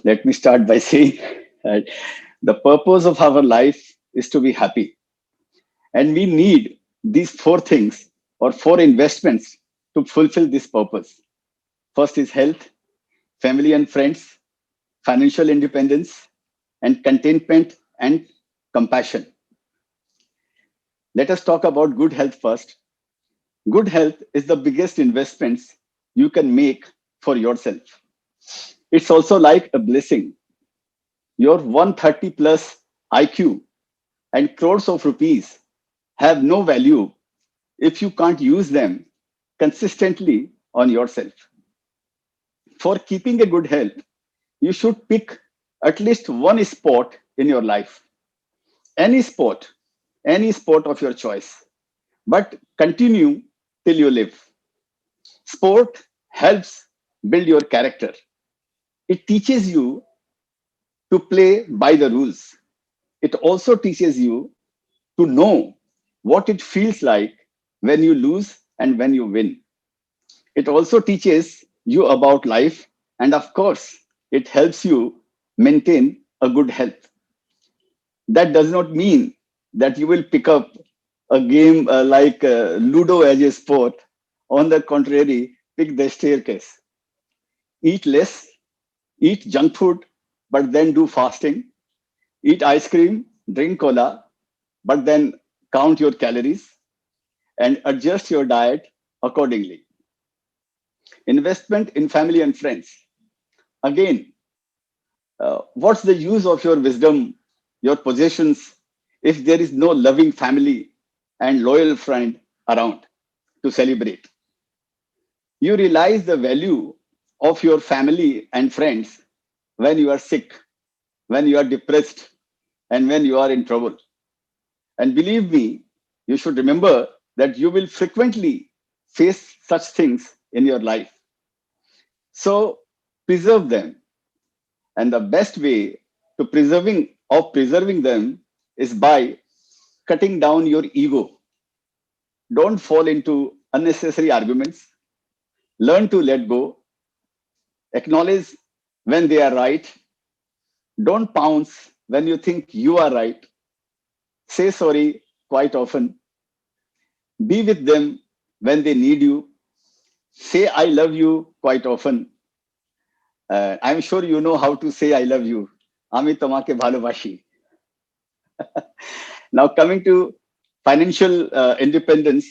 Let me start by saying that the purpose of our life is to be happy. And we need these four things or four investments to fulfill this purpose. First is health, family and friends, financial independence, and contentment and compassion. Let us talk about good health first. Good health is the biggest investments you can make for yourself. It's also like a blessing. Your 130 plus IQ and crores of rupees have no value if you can't use them consistently on yourself. For keeping a good health, you should pick at least one sport in your life. Any sport, any sport of your choice, but continue till you live. Sport helps build your character. It teaches you to play by the rules. It also teaches you to know what it feels like when you lose and when you win. It also teaches you about life, and of course, it helps you maintain a good health. That does not mean that you will pick up a game like Ludo as a sport. On the contrary, pick the staircase. Eat less, eat junk food, but then do fasting. Eat ice cream, drink cola, but then count your calories and adjust your diet accordingly. Investment in family and friends. Again, what's the use of your wisdom, your possessions, if there is no loving family and loyal friend around to celebrate? You realize the value of your family and friends when you are sick, when you are depressed, and when you are in trouble. And believe me, you should remember that you will frequently face such things in your life. So preserve them. And the best way to preserving them is by cutting down your ego. Don't fall into unnecessary arguments. Learn to let go. Acknowledge when they are right. Don't pounce when you think you are right. Say sorry quite often. Be with them when they need you. Say I love you quite often. I'm sure you know how to say I love you. আমি তোমাকে ভালোবাসি. Now coming to financial independence,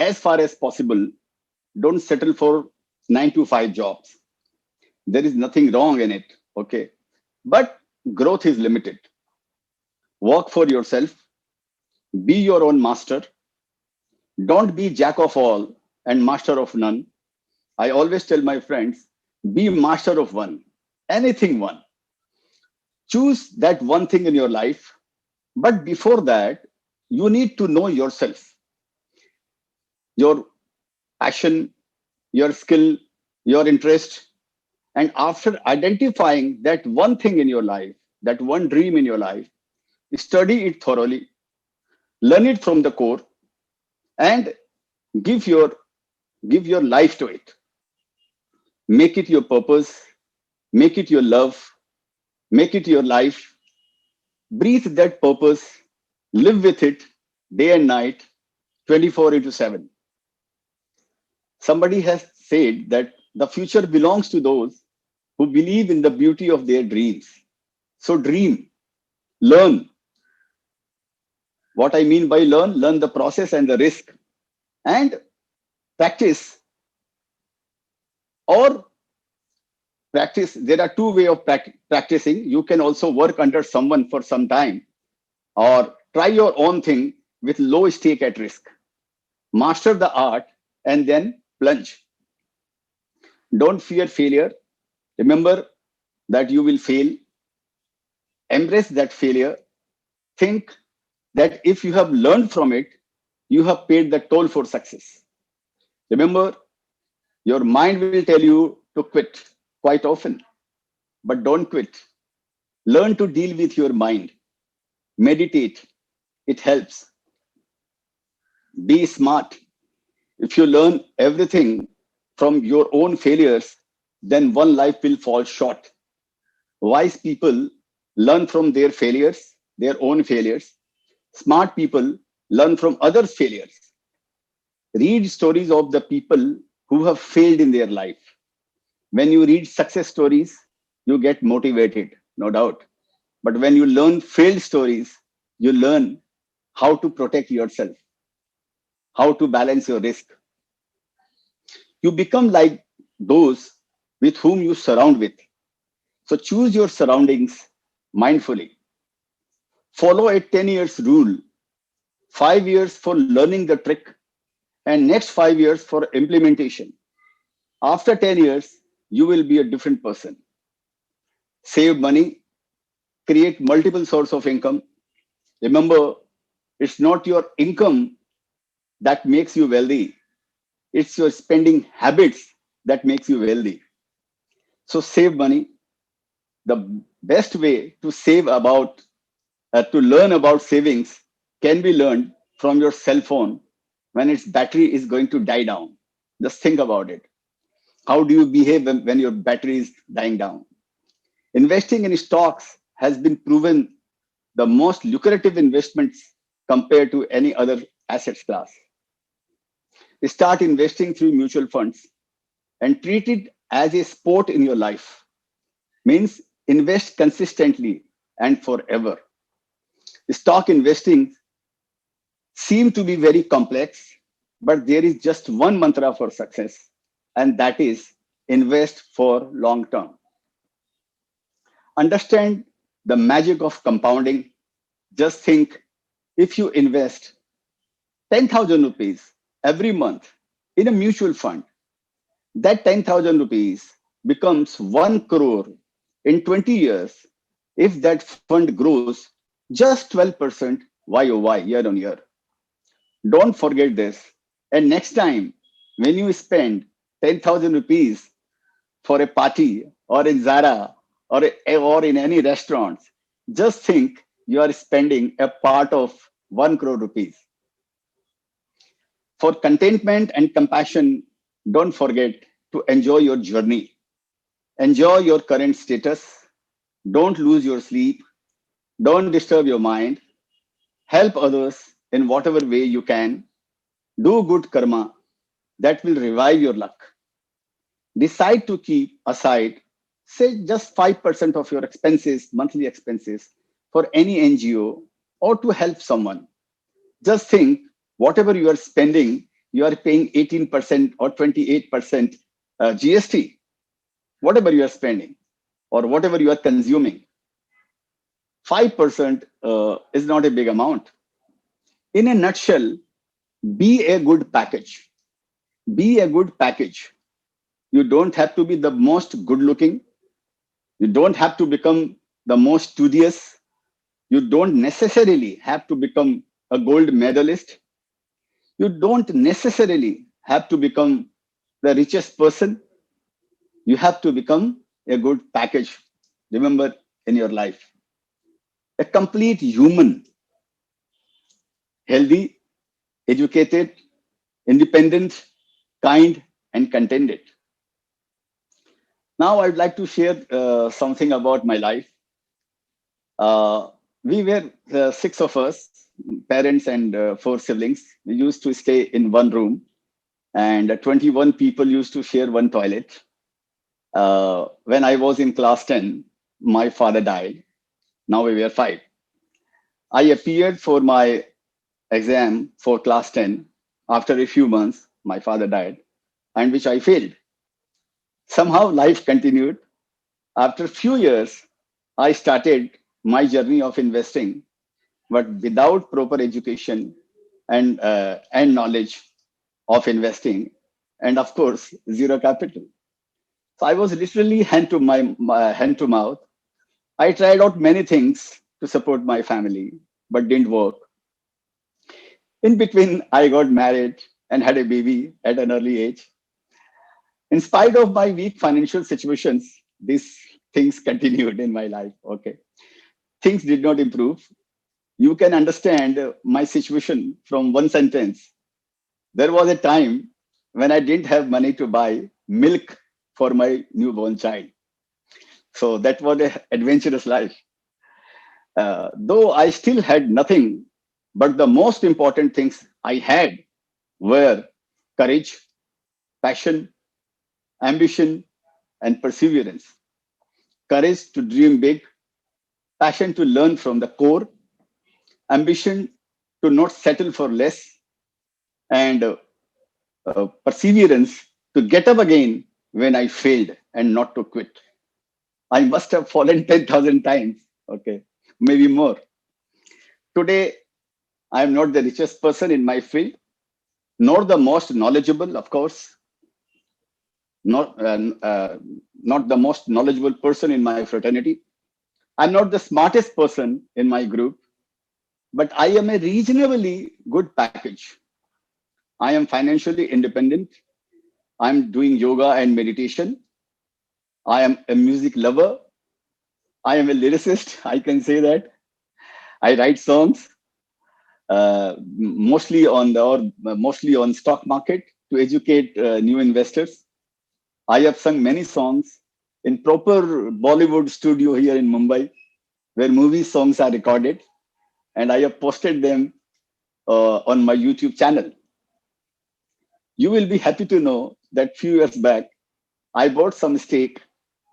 as far as possible, don't settle for 9 to 5 jobs. There is nothing wrong in it, okay? But growth is limited. Work for yourself, be your own master. Don't be jack of all and master of none. I always tell my friends, be master of one, anything one. Choose that one thing in your life. But before that, you need to know yourself, your passion, your skill, your interest. And after identifying that one thing in your life, that one dream in your life, study it thoroughly, learn it from the core, and give your give your life to it. Make it your purpose, make it your love, make it your life. Breathe that purpose, live with it day and night, 24 into 7. Somebody has said that the future belongs to those who believe in the beauty of their dreams. So dream, learn. What I mean by learn the process and the risk, and practice or practice. There are two ways of practicing. You can also work under someone for some time or try your own thing with low stake at risk. Master the art and then plunge. Don't fear failure. Remember that you will fail. Embrace that failure. Think that if you have learned from it, you have paid the toll for success. Remember, your mind will tell you to quit quite often, but don't quit. Learn to deal with your mind. Meditate. It helps. Be smart. If you learn everything from your own failures, then one life will fall short. Wise people learn from their failures, their own failures. Smart people learn from others' failures. Read stories of the people who have failed in their life. When you read success stories, you get motivated, no doubt. But when you learn failed stories, you learn how to protect yourself, how to balance your risk. You become like those with whom you surround with. So choose your surroundings mindfully. Follow a 10 years rule, 5 years for learning the trick, and next 5 years for implementation. After 10 years, you will be a different person. Save money, create multiple source of income. Remember, it's not your income that makes you wealthy. It's your spending habits that makes you wealthy. So save money. The best way to save about to learn about savings can be learned from your cell phone when its battery is going to die down. Just think about it. How do you behave when your battery is dying down? Investing in stocks has been proven the most lucrative investments compared to any other assets class. Start investing through mutual funds and treat it as a sport in your life. Means invest consistently and forever. Stock investing seem to be very complex, but there is just one mantra for success, and that is invest for long term. Understand the magic of compounding. Just think, if you invest 10,000 rupees every month in a mutual fund, that 10,000 rupees becomes 1 crore in 20 years if that fund grows just 12% YOY year on year. Don't forget this. And next time, when you spend 10,000 rupees for a party or in Zara or in any restaurant, just think you are spending a part of 1 crore rupees. For contentment and compassion, don't forget to enjoy your journey. Enjoy your current status. Don't lose your sleep. Don't disturb your mind. Help others in whatever way you can. Do good karma that will revive your luck. Decide to keep aside, say, just 5% of your expenses, monthly expenses, for any NGO or to help someone. Just think, whatever you are spending, you are paying 18% or 28% GST, whatever you are spending or whatever you are consuming. 5% is not a big amount. In a nutshell, be a good package. Be a good package. You don't have to be the most good looking. You don't have to become the most studious. You don't necessarily have to become a gold medalist. You don't necessarily have to become the richest person. You have to become a good package. Remember, in your life, a complete human, healthy, educated, independent, kind, and contented. Now, I'd like to share something about my life. We were six of us, parents and four siblings. We used to stay in one room, and 21 people used to share one toilet. When I was in class 10, my father died. Now we were five. I appeared for my exam for class 10. After a few months, my father died, and which I failed. Somehow life continued. After a few years, I started my journey of investing, but without proper education and knowledge of investing, and of course, zero capital. So I was literally hand to mouth. I tried out many things to support my family, but didn't work. In between, I got married and had a baby at an early age. In spite of my weak financial situations, these things continued in my life. Okay. Things did not improve. You can understand my situation from one sentence. There was a time when I didn't have money to buy milk for my newborn child. So that was an adventurous life. Though I still had nothing, but the most important things I had were courage, passion, ambition, and perseverance. Courage to dream big, passion to learn from the core, ambition to not settle for less, and perseverance to get up again when I failed and not to quit. I must have fallen 10,000 times, okay, maybe more. Today, I am not the richest person in my field, nor the most knowledgeable, of course, not, not the most knowledgeable person in my fraternity. I'm not the smartest person in my group, but I am a reasonably good package. I am financially independent. I'm doing yoga and meditation. I am a music lover. I am a lyricist. I can say that. I write songs, mostly on stock market to educate new investors. I have sung many songs in proper Bollywood studio here in Mumbai, where movie songs are recorded, and I have posted them on my YouTube channel. You will be happy to know that few years back, I bought some stake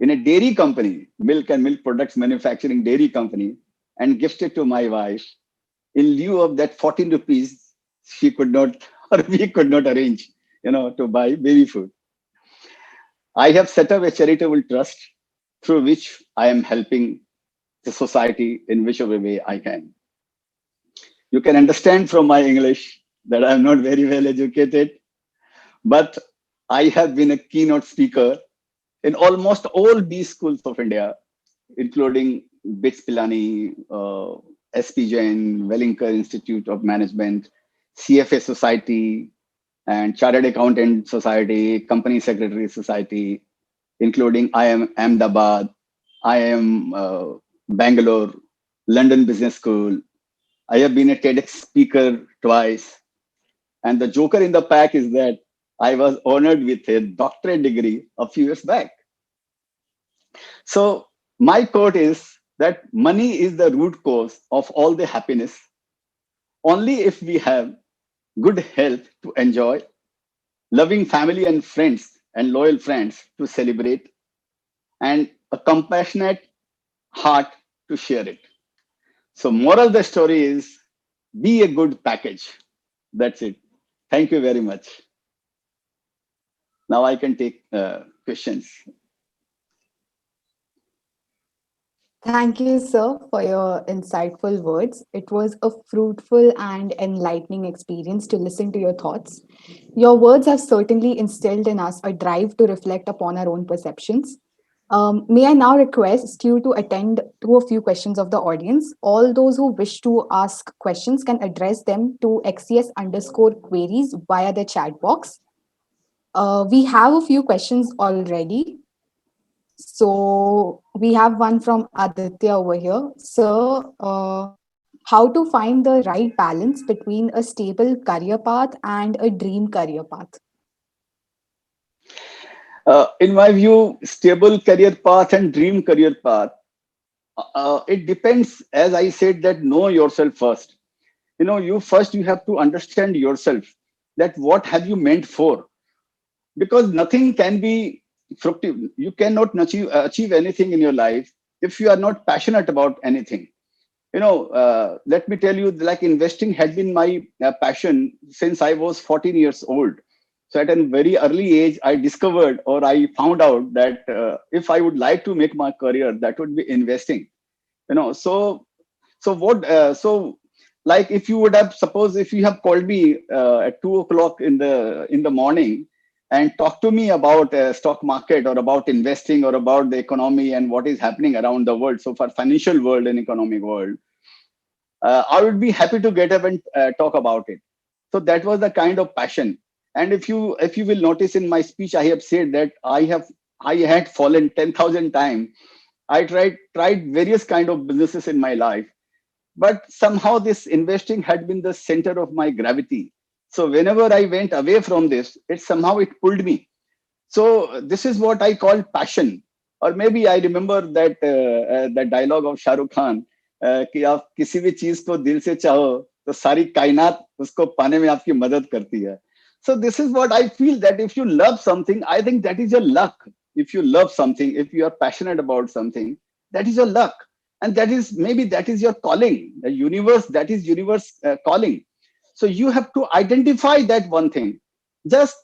in a dairy company, milk and milk products manufacturing dairy company, and gifted to my wife in lieu of that 14 rupees she could not or we could not arrange, to buy baby food. I have set up a charitable trust through which I am helping the society in whichever way I can. You can understand from my English that I'm not very well educated, but I have been a keynote speaker in almost all B schools of India, including BITS Pilani, SP Jain, Wellington Institute of Management, CFA Society, and Chartered Accountant Society, Company Secretary Society, including IIM Ahmedabad, IIM Bangalore, London Business School. I have been a TEDx speaker twice. And the joker in the pack is that I was honored with a doctorate degree a few years back. So my quote is that money is the root cause of all the happiness. Only if we have good health to enjoy, loving family and friends and loyal friends to celebrate, and a compassionate heart to share it. So moral of the story is be a good package. That's it. Thank you very much. Now I can take questions. Thank you, sir, for your insightful words. It was a fruitful and enlightening experience to listen to your thoughts. Your words have certainly instilled in us a drive to reflect upon our own perceptions. May I now request you to attend to a few questions of the audience? All those who wish to ask questions can address them to XCS underscore queries via the chat box. We have a few questions already. So we have one from Aditya over here. Sir, how to find the right balance between a stable career path and a dream career path? In my view, stable career path and dream career path, it depends, as I said, that know yourself first. You have to understand yourself, that what have you meant for, because nothing can be fructive. You cannot achieve anything in your life if you are not passionate about anything. Let me tell you, like investing had been my passion since I was 14 years old. So at a very early age, I discovered or I found out that if I would like to make my career, that would be investing. So like if you would have, suppose if you have called me at 2 o'clock in the morning and talk to me about stock market or about investing or about the economy and what is happening around the world, so for financial world and economic world, I would be happy to get up and talk about it. So that was the kind of passion. And if you will notice in my speech, I have said that I had fallen 10,000 times. I tried various kind of businesses in my life, but somehow this investing had been the center of my gravity. So whenever I went away from this, it somehow it pulled me. So this is what I call passion. Or maybe I remember that dialogue of Shah Rukh Khan, कि आप किसी भी चीज को दिल से चाहो तो सारी कायनात उसको पाने में आपकी मदद करती है. So this is what I feel, that if you love something, I think that is your luck. If you love something, if you are passionate about something, that is your luck. And that is, maybe that is your calling. The universe, that is universe calling. So you have to identify that one thing. Just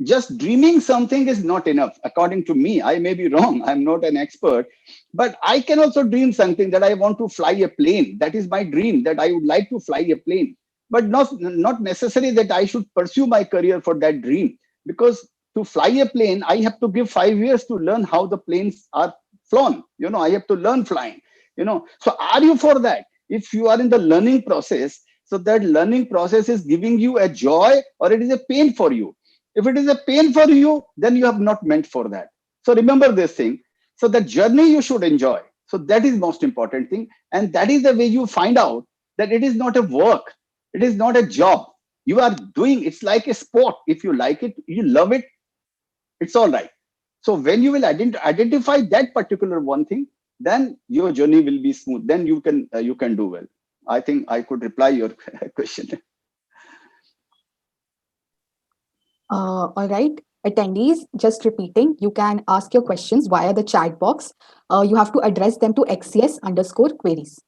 just dreaming something is not enough, according to me. I may be wrong, I'm not an expert, but I can also dream something, that I want to fly a plane. That is my dream, that I would like to fly a plane. But not necessary that I should pursue my career for that dream, because to fly a plane I have to give 5 years to learn how the planes are flown. I have to learn flying. So are you for that? If you are in the learning process, so that learning process is giving you a joy, or it is a pain for you. If it is a pain for you, then you have not meant for that. So remember this thing. So the journey you should enjoy. So that is most important thing. And that is the way you find out that it is not a work. It is not a job. You are doing, it's like a sport. If you like it, you love it, it's all right. So when you will identify that particular one thing, then your journey will be smooth. Then you can do well. I think I could reply your question. All right. Attendees, just repeating, you can ask your questions via the chat box. You have to address them to XCS_queries.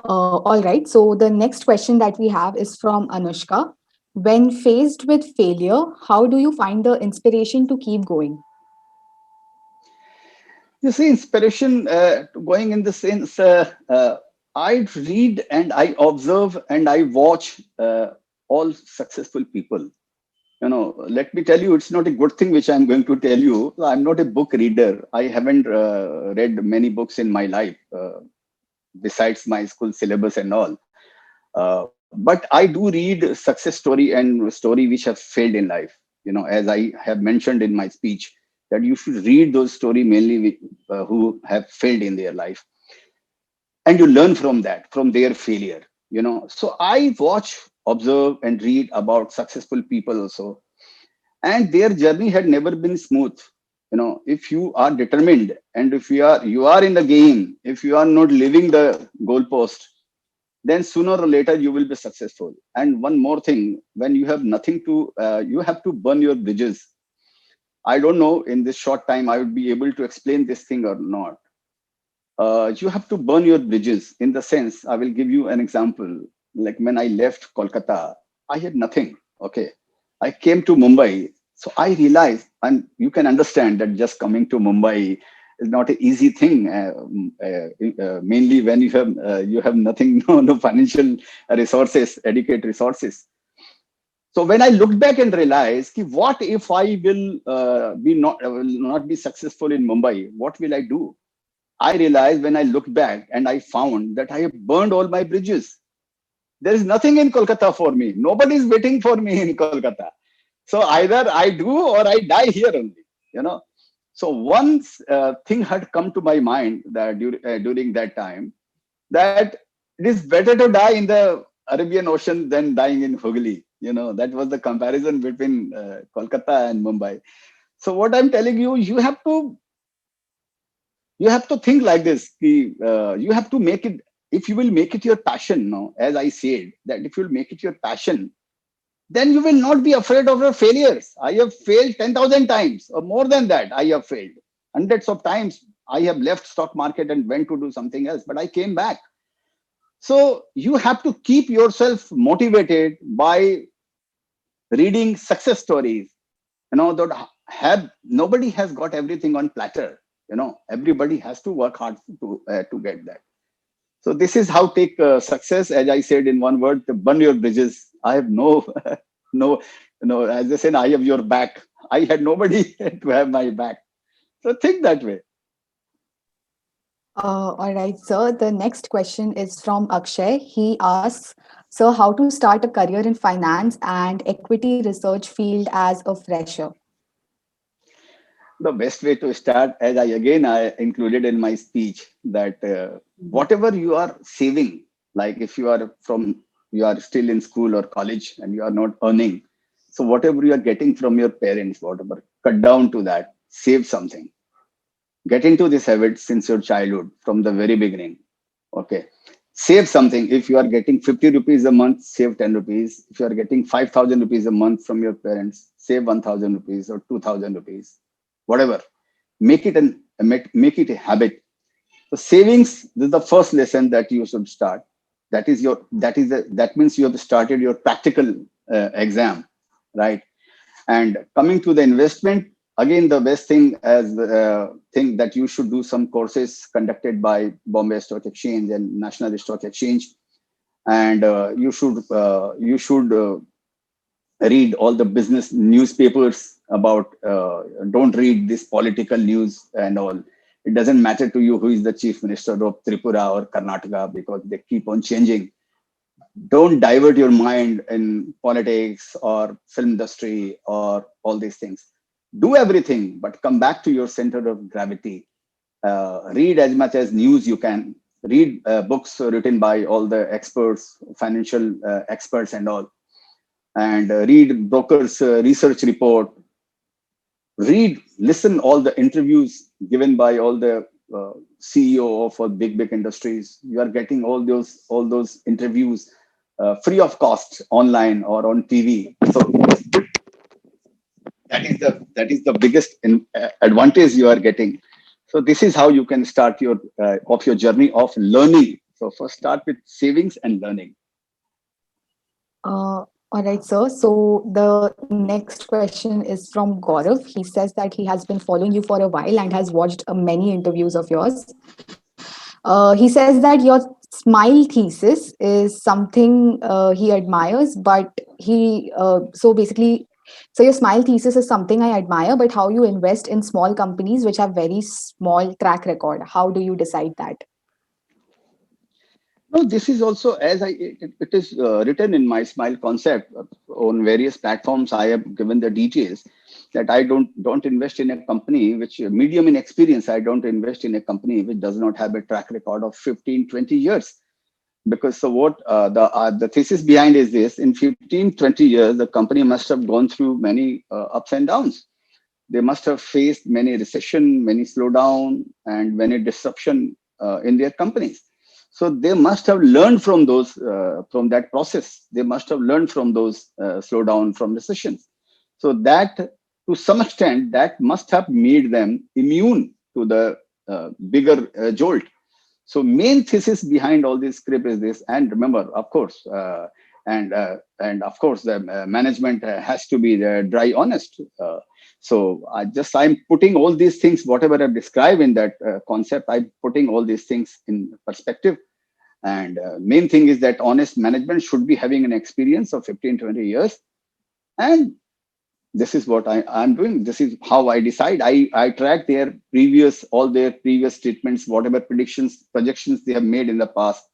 All right. So the next question that we have is from Anushka. When faced with failure, how do you find the inspiration to keep going? You see, inspiration, going in the sense, I read and I observe and I watch all successful people. Let me tell you, it's not a good thing which I'm going to tell you. I'm not a book reader. I haven't read many books in my life, besides my school syllabus and all. But I do read success story and story which have failed in life. As I have mentioned in my speech, that you should read those story mainly who have failed in their life, and you learn from that, from their failure. So I watch, observe, and read about successful people also, and their journey had never been smooth. If you are determined, and if you are in the game, if you are not leaving the goalpost, then sooner or later you will be successful. And one more thing, when you have nothing to, you have to burn your bridges. I don't know in this short time I would be able to explain this thing or not. You have to burn your bridges, in the sense, I will give you an example. Like when I left Kolkata, I had nothing. Okay, I came to Mumbai. So I realized, and you can understand that just coming to Mumbai is not an easy thing, mainly when you have nothing, no financial resources, adequate resources. So when I looked back and realized, ki, what if I will not be successful in Mumbai, what will I do? I realized, when I looked back and I found that I have burned all my bridges. There is nothing in Kolkata for me. Nobody is waiting for me in Kolkata. So either I do or I die here only. You know. So once thing had come to my mind that during that time, that it is better to die in the Arabian Ocean than dying in Hooghly. That was the comparison between Kolkata and Mumbai. So what I'm telling you, you have to think like this. You have to make it. If you will make it your passion, as I said, that if you will make it your passion, then you will not be afraid of your failures. I have failed 10,000 times, or more than that. I have failed hundreds of times. I have left stock market and went to do something else, but I came back. So you have to keep yourself motivated by reading success stories. That have nobody has got everything on platter. Everybody has to work hard to get that. So this is how take success. As I said in one word, to burn your bridges. I have no, no, as I said, I have your back. I had nobody to have my back. So think that way. All right, sir. The next question is from Akshay. He asks, sir, how to start a career in finance and equity research field as a fresher? The best way to start, as I included in my speech, that whatever you are saving, like if you are still in school or college and you are not earning, so whatever you are getting from your parents, whatever, cut down to that, save something. Get into this habit since your childhood, from the very beginning. Okay. Save something. If you are getting 50 rupees a month, save 10 rupees. If you are getting 5,000 rupees a month from your parents, save 1,000 rupees or 2,000 rupees, whatever. Make it a habit. So savings, this is the first lesson that you should start. That means you have started your practical exam, right? And coming to the investment, again, the best thing as thing that you should do some courses conducted by Bombay Stock Exchange and National Stock Exchange, and you should read all the business newspapers about. Don't read this political news and all. It doesn't matter to you who is the chief minister of Tripura or Karnataka because they keep on changing. Don't divert your mind in politics or film industry or all these things. Do everything, but come back to your center of gravity. Read as much as news you can. Read books written by all the experts, financial experts and all, and read brokers research report. Read, listen all the interviews given by all the CEO of all big industries. You are getting all those interviews free of cost online or on TV. So that is the biggest advantage you are getting. So this is how you can start your journey of learning. So first start with savings and learning. All right, sir. So the next question is from Gaurav. He says that he has been following you for a while and has watched many interviews of yours. He says that your smile thesis is something he admires, but so your smile thesis is something I admire, but how you invest in small companies which have very small track record, how do you decide that? No, this is also as it is written in my Smile concept on various platforms. I have given the details that I don't invest in a company which medium in experience. I don't invest in a company which does not have a track record of 15-20 years. Because so what the thesis behind is this: in 15-20 years, the company must have gone through many ups and downs. They must have faced many recession, many slowdown, and many disruption in their companies. So they must have learned from those from that process. They must have learned from those slowdown, from recessions. So that, to some extent, that must have made them immune to the bigger jolt. So main thesis behind all this script is this. And remember, of course, and of course, the management has to be dry honest. So I'm putting all these things, whatever I've described in that concept, I'm putting all these things in perspective. And main thing is that honest management should be having an experience of 15-20 years. And this is what I'm doing. This is how I decide. I track all their previous statements, whatever predictions, projections they have made in the past.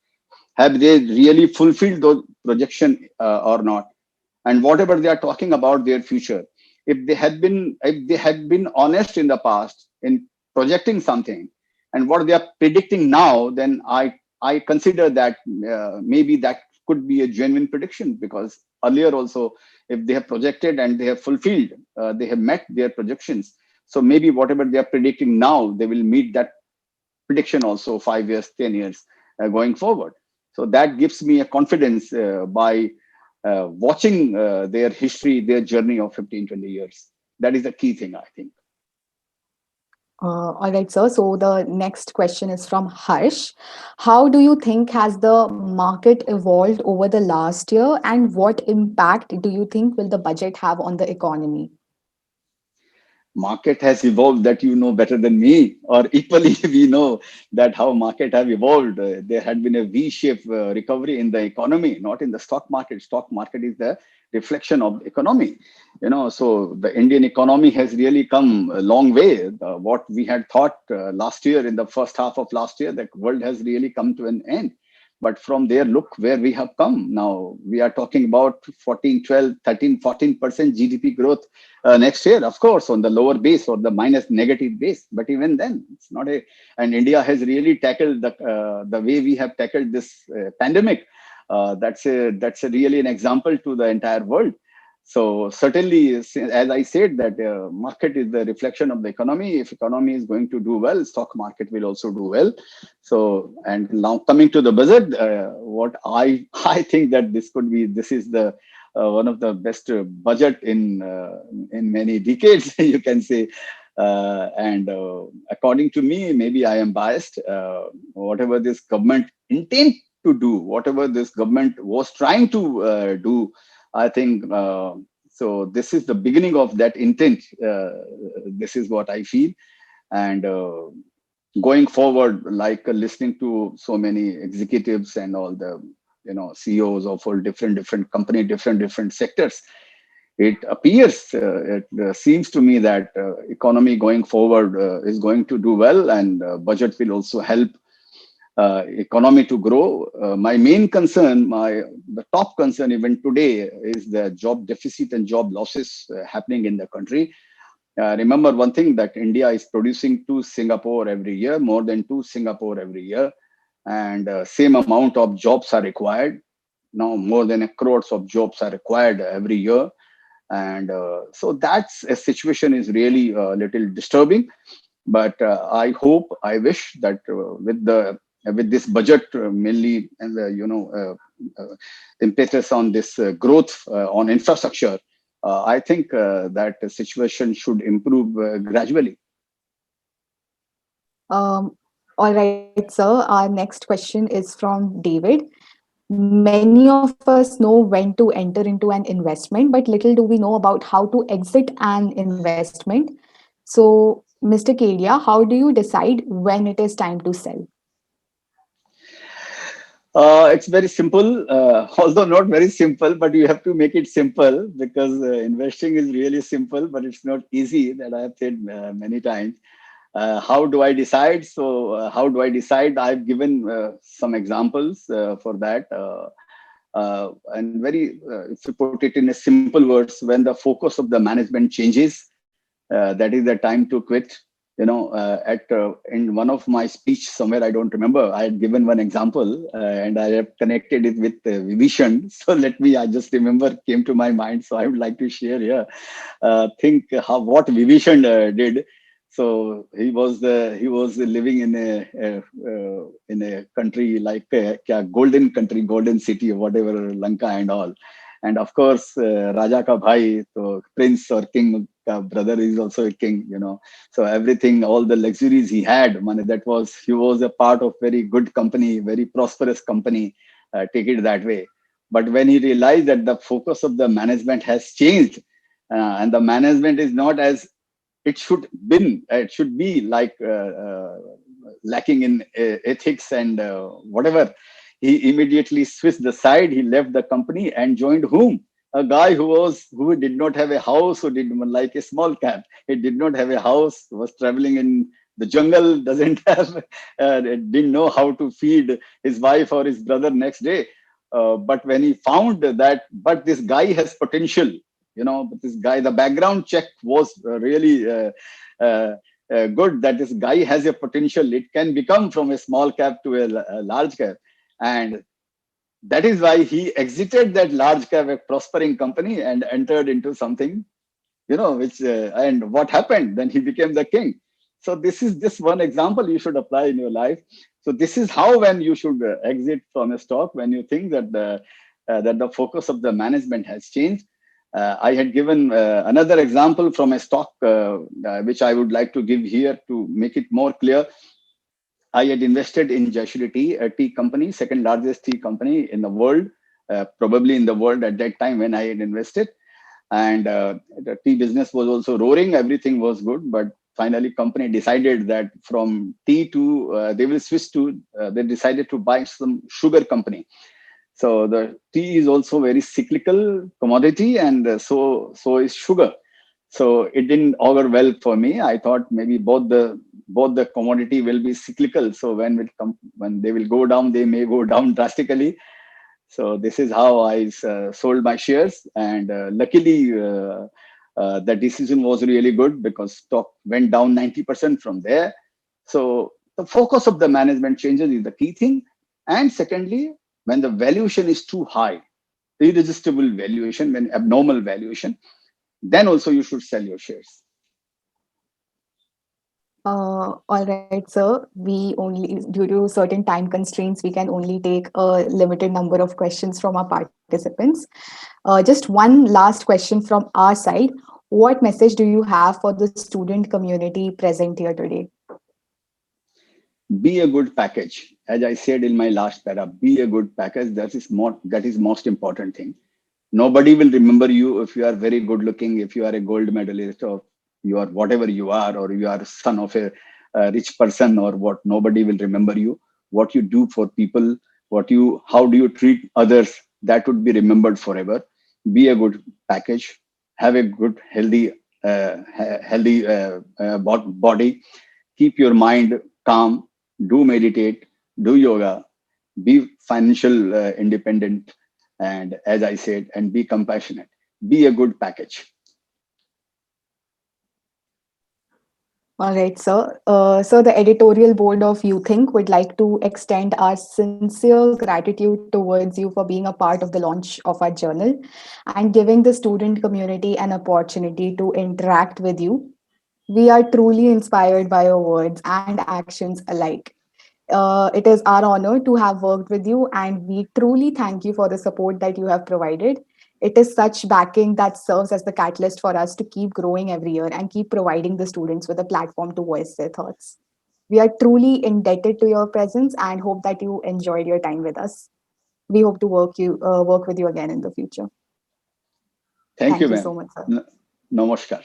Have they really fulfilled those projection or not? And whatever they are talking about their future, if they had been honest in the past in projecting something, and what they are predicting now, then I consider that maybe that could be a genuine prediction, because earlier also, if they have projected and they have fulfilled, they have met their projections. So maybe whatever they are predicting now, they will meet that prediction also 5 years, 10 years going forward. So that gives me a confidence by watching their history, their journey of 15-20 years. That is the key thing, I think. All right, sir. So the next question is from Harsh. How do you think has the market evolved over the last year, and what impact do you think will the budget have on the economy? Market has evolved, that you know better than me, or equally we know that how market have evolved. There had been a v-shaped recovery in the economy, not in the stock market. Stock market is the reflection of the economy, so the Indian economy has really come a long way. What we had thought last year, in the first half of last year, the world has really come to an end. But from there, look where we have come now. We are talking about 14, 12, 13, 14% GDP growth next year, of course, on the lower base or the minus negative base. But even then, it's not a. And India has really tackled the way we have tackled this pandemic. That's a really an example to the entire world. So certainly, as I said, that market is the reflection of the economy. If economy is going to do well, stock market will also do well. So, and now coming to the budget, what I think that this is the one of the best budget in many decades, you can say. And according to me, maybe I am biased. Whatever this government intend to do, whatever this government was trying to do, I think so. This is the beginning of that intent. This is what I feel, and going forward, like listening to so many executives and all the CEOs of all different company, different sectors. It appears, it seems to me that economy going forward is going to do well, and budget will also help economy to grow. My main concern, the top concern even today, is the job deficit and job losses happening in the country. Remember one thing, that India is producing to Singapore every year, more than to Singapore every year, and same amount of jobs are required. Now more than a crores of jobs are required every year, and so that's a situation is really a little disturbing. But I hope, I wish that with this budget, mainly, and impetus on this growth on infrastructure, I think that the situation should improve gradually. All right, sir. Our next question is from David. Many of us know when to enter into an investment, but little do we know about how to exit an investment. So, Mr. Kedia, how do you decide when it is time to sell? It's very simple, although not very simple, but you have to make it simple, because investing is really simple, but it's not easy. That I have said many times. How do I decide? So, how do I decide? I've given some examples for that. And very, if you put it in a simple words, when the focus of the management changes, that is the time to quit. At in one of my speech somewhere, I don't remember, I had given one example, and I have connected it with Vivishan. So I just remember, came to my mind, so I would like to share here. Think how what Vivishan did. So he was living in a country like golden country, golden city, or whatever, Lanka and all. And of course, Raja ka bhai, so prince or king ka brother is also a king. So everything, all the luxuries he had, man, he was a part of very good company, very prosperous company. Take it that way. But when he realized that the focus of the management has changed, and the management is not as it should be, like lacking in ethics and whatever, he immediately switched the side. He left the company and joined whom? A guy who did not have a house, who did, like, a small cab. He did not have a house, was traveling in the jungle, doesn't have, didn't know how to feed his wife or his brother next day. But when he found that, but this guy has potential, but this guy, the background check was really good, that this guy has a potential. It can become from a small cap to a large cap. And that is why he exited that large cap, a prospering company, and entered into something, which, and what happened? Then he became the king. So this is just one example you should apply in your life. So this is how, when you should exit from a stock, when you think that the focus of the management has changed. I had given another example from a stock, which I would like to give here to make it more clear. I had invested in Jashuri Tea, a tea company, second largest tea company in the world, probably in the world at that time when I had invested. And the tea business was also roaring. Everything was good. But finally, company decided that from tea to, they will switch to, they decided to buy some sugar company. So the tea is also very cyclical commodity, and so is sugar. So it didn't augur well for me. I thought maybe both the commodity will be cyclical. So when they will go down, they may go down drastically. So this is how I sold my shares, and luckily the decision was really good, because stock went down 90% from there. So the focus of the management changes is the key thing. And secondly, when the valuation is too high, irresistible valuation, when abnormal valuation, then also you should sell your shares. All right, sir. We only, due to certain time constraints, we can only take a limited number of questions from our participants. Just one last question from our side. What message do you have for the student community present here today? Be a good package. As I said in my last para, be a good package. That is most important thing. Nobody will remember you if you are very good looking, if you are a gold medalist, or you are whatever you are, or you are son of a rich person, or what. Nobody will remember you. What you do for people, how do you treat others, that would be remembered forever. Be a good package. Have a good, healthy body. Keep your mind calm. Do meditate. Do yoga. Be financial independent, and as I said, and be compassionate. Be a good package. All right, sir. So the editorial board of You Think would like to extend our sincere gratitude towards you for being a part of the launch of our journal and giving the student community an opportunity to interact with you. We are truly inspired by your words and actions alike. It is our honor to have worked with you, and we truly thank you for the support that you have provided. It is such backing that serves as the catalyst for us to keep growing every year and keep providing the students with a platform to voice their thoughts. We are truly indebted to your presence and hope that you enjoyed your time with us. We hope to work with you again in the future. Thank you, Thank you ma'am. so much, sir. Namaskar.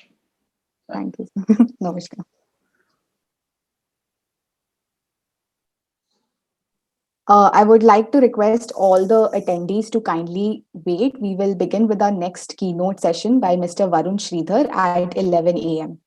Thank you. Namaskar. I would like to request all the attendees to kindly wait. We will begin with our next keynote session by Mr. Varun Sridhar at 11 a.m.